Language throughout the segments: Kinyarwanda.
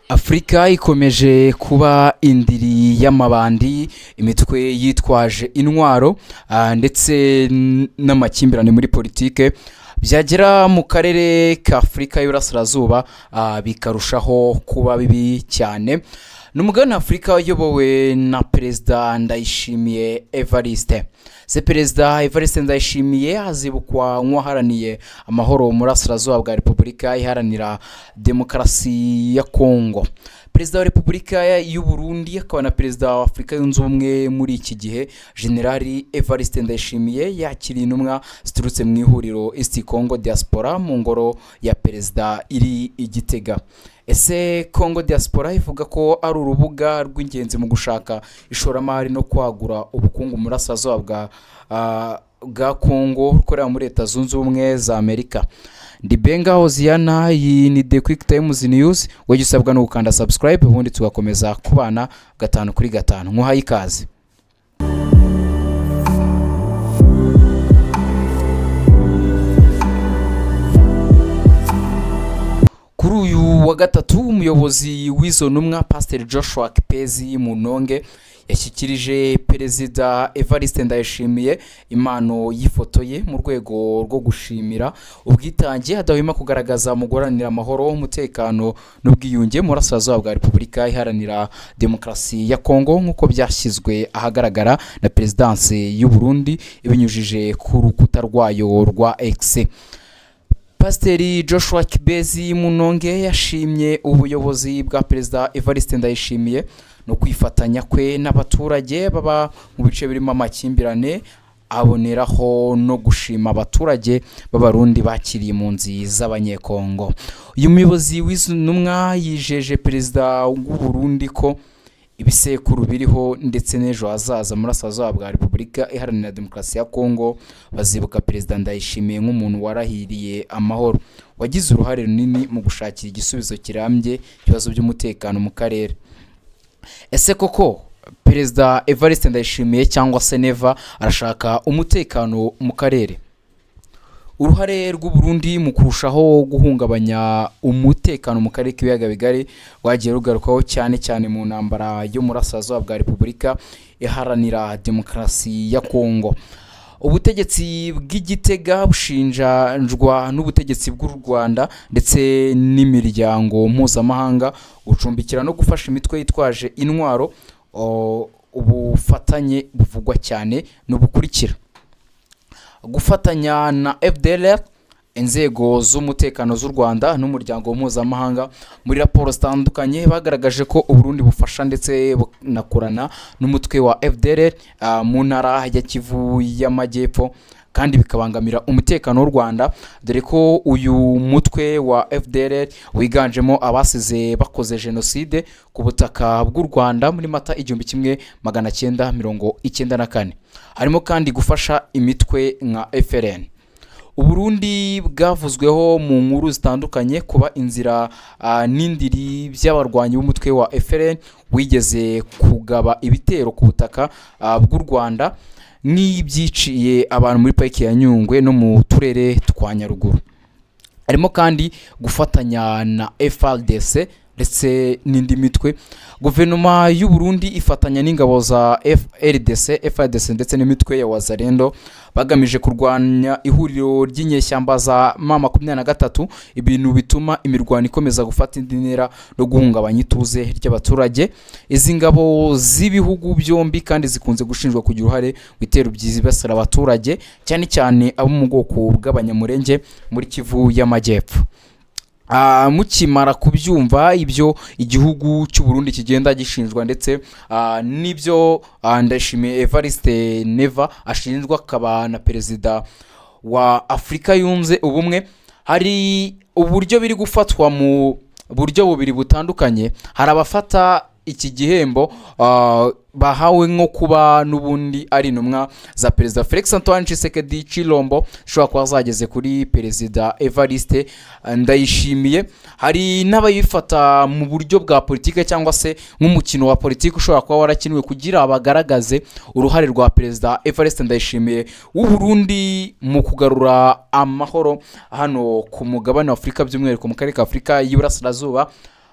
Afurika ikomeje kuba indiri y'amabandi, imitwe yitwaje intwaro ndetse n'amakimbirane muri politike byagera mu karere ka Afurika y'Iburasirazuba bikarushaho kuba bibi cyane. N'umugabane Afurika uyobowe na Perezida Ndayishimiye Evariste. Perezida Evariste Ndayishimiye azibukwa nk'uwaharaniye amahoro mu burasirazuba bwa Repubulika Iharanira Demokarasi ya Kongo. Perezida wa Repubulika y'u Burundi akaba na Perezida wa Afurika yunze ubumwe muri iki gihe, Generali Evariste Ndayishimiye yakiriye intumwa ziturutse mu ihuriro East Congo Diaspora mu ngoro ya Perezida iri i Gitega. Ese Congo Diaspora ivuga ko ari urubuga rw'ingenzi mu gushaka ishoramari no kwagura ubukungu mu burasirazuba bwa Congo rukorera muri Leta Zunze Ubumwe za Amerika. Ndibenga Hoziana, iyi ni The Quick Times News, wowe usabwa no gukanda subscribe ubundi tugakomeza kubana gatanu kuri gatanu. Nkuhaye ikaze. Kuri uyu wa gatatu umuyobozi w'izo ntumwa Pastor Joshua Kipezi Munonge yashyikirije Perezida Evariste Ndayishimiye impano yifotoye mu rwego rwo gushimira ubwitange adahwema kugaragaza mu guharanira amahoro, umutekano n'ubwiyunge mu burasirazuba bwa Repubulika Iharanira Demokarasi ya Kongo, nk'uko byashyizwe ahagaragara na Perezidanse y'u Burundi ibinyujije ku rukuta rwayo rwa X. Pasiteri Joshua Kipezi Munonge yashimye ubuyobozi bwa Perezida Evariste Ndayishimiye no kwifatanya kwe n'abaturage baba mu bice birimo amakimbirane, aboneraho no gushima abaturage b'Abarundi bakiriye impunzi z'Abanyekongo. Uyu muyobozi w'izo ntumwa yijeje Perezida w'u Burundi ko ibisekuru biriho ndetse n'ejo hazaza muri burasirazuba bwa Repubulika Iharanira Demokarasi ya Kongo bazibuka Perezida Ndayishimiye nk'umuntu warahiriye amahoro, wagize uruhare runini mu gushakira igisubizo kirambye ibibazo by'umutekano mu karere. Ese koko Perezida Evariste Ndayishimiye cyangwa se Neva arashaka umutekano mu karere? Uruhare rw'u Burundi mu kurushaho guhungabanya umutekano mu karere k'ibiyaga bigari wagiye rugarukaho cyane mu ntambara yo mu burasirazuba bwa Repubulika Iharanira Demokarasi ya Kongo. Ubutegetsi bw'Igitega bushinjwa n'ubutegetsi bw'u Rwanda ndetse n'imiryango mpuzamahanga gucumbikira no gufasha imitwe yitwaje intwaro. Ubufatanye buvugwa cyane n'ubukurikira: gufatanya na FDLR, inzego z'umutekano z'u Rwanda n'umuryango mpuzamahanga. Muri raporo zitandukanye bagaragaje ko u Burundi bufasha ndetse bunakorana n'umutwe wa FDLR mu ntara ya Kivu y'Amajyepfo, kandi bikabangamira umutekano w'u Rwanda, dore ko uyu mutwe wa FDLR wiganjemo abasize bakoze jenoside ku butaka bw'u Rwanda muri Mata 1994. Harimo kandi gufasha imitwe nka FLN. U Burundi bwavuzweho mu nkuru zitandukanye kuba inzira n'indiri by'abarwanyi b'umutwe wa FLN wigeze kugaba ibitero ku butaka bw'u Rwanda n'ibyiciye abantu muri pariki ya Nyungwe no mu turere twa Nyaruguru. Harimo kandi gufatanya na FARDC ndetse n'indi mitwe. Guverinoma y'u Burundi ifatanya n'ingabo za FARDC ndetse n'imitwe ya Wazalendo bagamije kurwanya ihuriro ry'inyeshyamba za M23, ibintu bituma imirwano ikomeza gufata indi ntera no guhungabanya ituze ry'abaturage. Izi ngabo z'ibihugu byombi kandi zikunze gushinjwa kugira uruhare mu bitero byibasira abaturage cyane abo mu bwoko bw'Abanyamurenge muri Kivu y'Amajyepfo. Mukimara kubyumva ibyo igihugu cy'u Burundi kigenda gishinjwa ndetse n'ibyo Ndayishimiye Evariste Neva ashinjwa akaba na Perezida wa Afurika yunze ubumwe, hari uburyo biri gufatwa mu buryo bubiri butandukanye. Hari abafata iki gihembo bahawe nko kuba n'ubundi ari intumwa za Perezida Felix Antoine Tshisekedi Chilombo shobora kuba zageze kuri Perezida Evariste Ndayishimiye. Hari n'abayifata mu buryo bwa politike cyangwa se nk'umukino wa politike ushobora kuba warakinwe kugira bagaragaze uruhare rwa Perezida Evariste Ndayishimiye w'u Burundi mu kugarura amahoro hano ku mugabane wa Afurika, by'umwihariko mu karere ka Afurika y'Iburasirazuba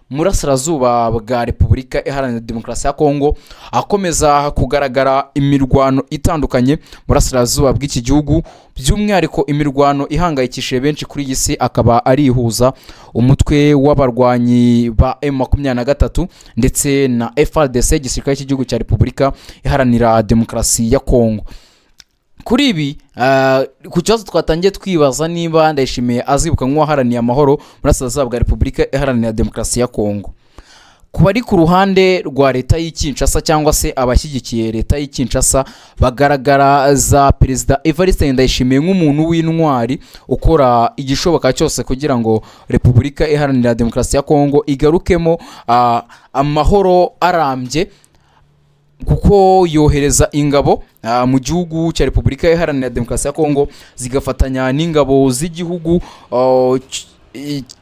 murasirazuba bwa Repubulika Iharanira Demokarasi ya Kongo, akomeza kugaragara imirwano itandukanye murasirazuba bw'iki gihugu, by'umwihariko imirwano ihangayikishije benshi kuri iyi si akaba ari ihuza umutwe w'abarwanyi ba M23 ndetse na FARDC, igisirikare cy'igihugu cya Repubulika Iharanira Demokarasi ya Kongo. Kuri ibi ku kibazo twatangiye twibaza niba Ndayishimiye azibuka nk'uwaharaniye amahoro murasirazuba bwa Repubulika Iharanira Demokarasi ya Kongo. Kuba ari ku ruhande rwa leta y'Kinshasa cyangwa se abashyigikiye leta y'Kinshasa bagaragara Perezida Evariste Ndayishimiye nk'umuntu w'intwari ukora igishoboka cyose kugira ngo Repubulika Iharanira Demokarasi ya Kongo igarukemo amahoro arambye, kuko yohereza ingabo mu gihugu cya Repubulika Iharanira Demokarasi ya Kongo zigafatanya n'ingabo z'igihugu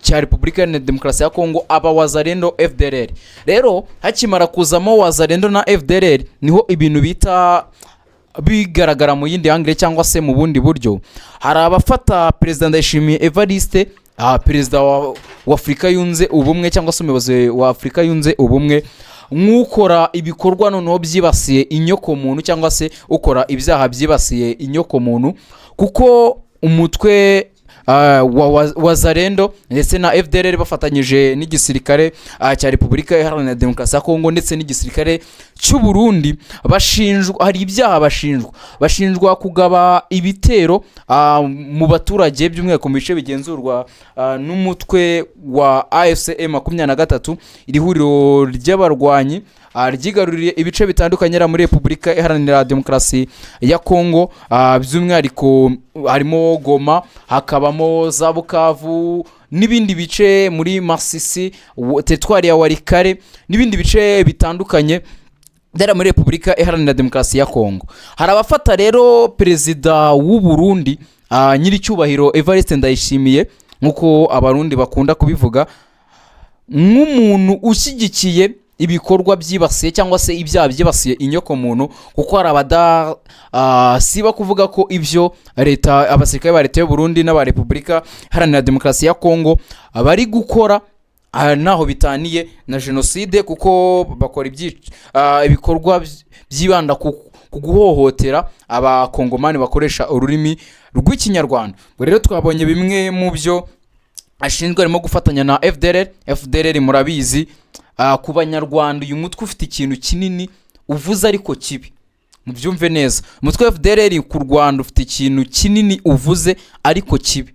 cya Repubulika Iharanira Demokarasi ya Kongo, aba Wazalendo FDLR. Rero hakimara kuzamo Wazalendo na FDLR niho ibintu bita bigaragara mu yindi angle cyangwa se mu bundi buryo. Hari abafata Perezida Ndayishimiye Evariste, Perezida wa Afurika yunze ubumwe cyangwa se umuyobozi wa Afurika yunze ubumwe, nk'ukora ibikorwa noneho byibasiye inyoko muntu cyangwa se ukora ibyaha byibasiye inyoko muntu, kuko umutwe wa Wazalendo ndetse na FDLR bafatanyije n'igisirikare cya Repubulika Iharanira Demokarasi ya Kongo ndetse n'igisirikare cy'u Burundi hari ibyaha bashinjwa kugaba ibitero mu baturage, by'umwihariko mu bice bigenzurwa n'umutwe wa AFC M23, iri huriro ry'abarwanyi ryigaruriye ibice bitandukanye muri Repubulika Iharanira Demokarasi ya Kongo, by'umwihariko harimo Goma, hakabamo za Bukavu n'ibindi bice muri Masisi, teritwari ya Walikare n'ibindi bice bitandukanye muri Repubulika Iharanira Demokarasi ya Kongo. Hari abafata rero Perezida w'u Burundi nyiricyubahiro Evariste Ndayishimiye, nk'uko abarundi bakunda kubivuga, nk'umuntu ushyigikiye ibikorwa byibasiye cyangwa se ibyaha byibasiye inyoko muntu, kuko hari abadasiba kuvuga ko ibyo leta, abasirikare ba leta y'u Burundi n'aba Repubulika Iharanira Demokarasi ya Kongo bari gukora naho bitaniye na jenoside, kuko bakora ibikorwa byibanda ku guhohotera abakongomani bakoresha ururimi rw'ikinyarwanda. Rero twabonye bimwe mu byo ashinzwe, arimo gufatanya na FDLR. Murabizi ku banyarwanda uyu mutwe ufite ikintu kinini uvuze ariko kibi, mubyumve neza. Umutwe wa FDLR ku Rwanda ufite ikintu kinini uvuze ariko kibi.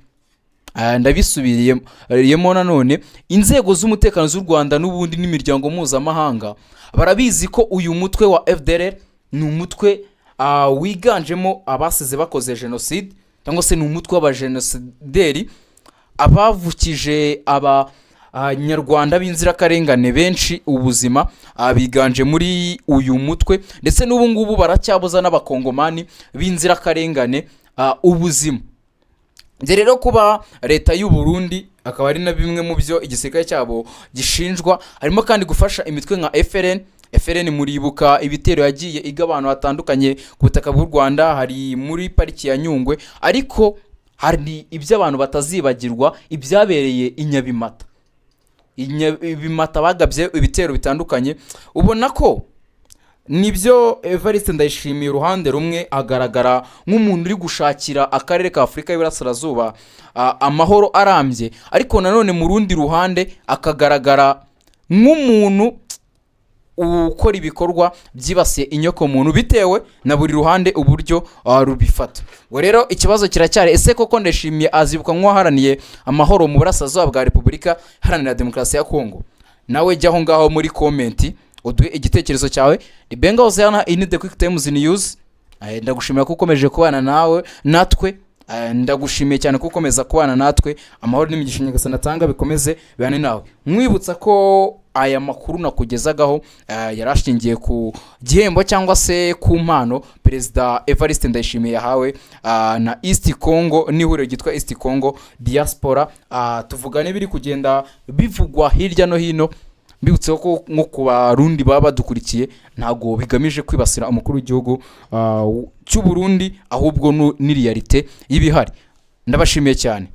Ndabisubiriyemo nanone, inzego z'umutekano z'u Rwanda n'ubundi n'imiryango mpuzamahanga barabizi ko uyu mutwe wa FDLR ni umutwe wiganjemo abasize bakoze jenoside, cyangwa se ni umutwe w'abajenosideri abavukije Nyarwanda b'inzirakarengane benshi ubuzima, biganje muri uyu mutwe, ndetse n'ubu ngubu baracyabuza n'abakongomani b'inzirakarengane ubuzima. Rero kuba leta y'u Burundi akaba ari na bimwe mu byo igisirikare cyabo gishinjwa, harimo kandi gufasha imitwe nka FRN. Muribuka ibitero yagiye igabano hatandukanye ku butaka bw'u Rwanda, hari muri pariki ya Nyungwe, ariko hari ibyo abantu batazibagirwa, ibyabereye i Nyabimata bagabye ibitero bitandukanye. Ubona ko nibyo Evariste Ndayishimiye uruhande rumwe agaragara nk'umuntu uri gushakira akarere ka Afurika y'Iburasirazuba amahoro arambye, ariko nanone mu rundi ruhande akagaragara nk'umuntu ukora ibikorwa byibasiye inyoko muntu, bitewe na buri ruhande uburyo rubifata. Rero ikibazo kiracyari, ese koko Ndayishimiye azibuka nk'uwaharaniye amahoro mu burasirazuba bwa Repubulika Iharanira Demokarasi ya Kongo? Nawe jya aho ngaho muri komenti uduhe igitekerezo cyawe. Benga Hozana, ini The Quick Times News. Ndagushimira ko ukomeje kubana natwe, ndagushimiye cyane ko ukomeza kubana natwe. Amahoro n'imigisha Nyagasani atanga bikomeze bihane nawe. Mwibutsa ko aya makuru nakugezagaho yarashingiye ku gihembo cyangwa se ku mpano Perezida Evariste Ndayishimiye yahawe na East Congo, n'ihuriro ryitwa East Congo Diaspora. Tuvugane biri kugenda bivugwa hirya no hino. Mbibutse ko nko ku Barundi baba badukurikiye, ntago bigamije kwibasira umukuru w'igihugu cy'u Burundi, ahubwo ni realite y'ibihari. Ndabashimiye cyane.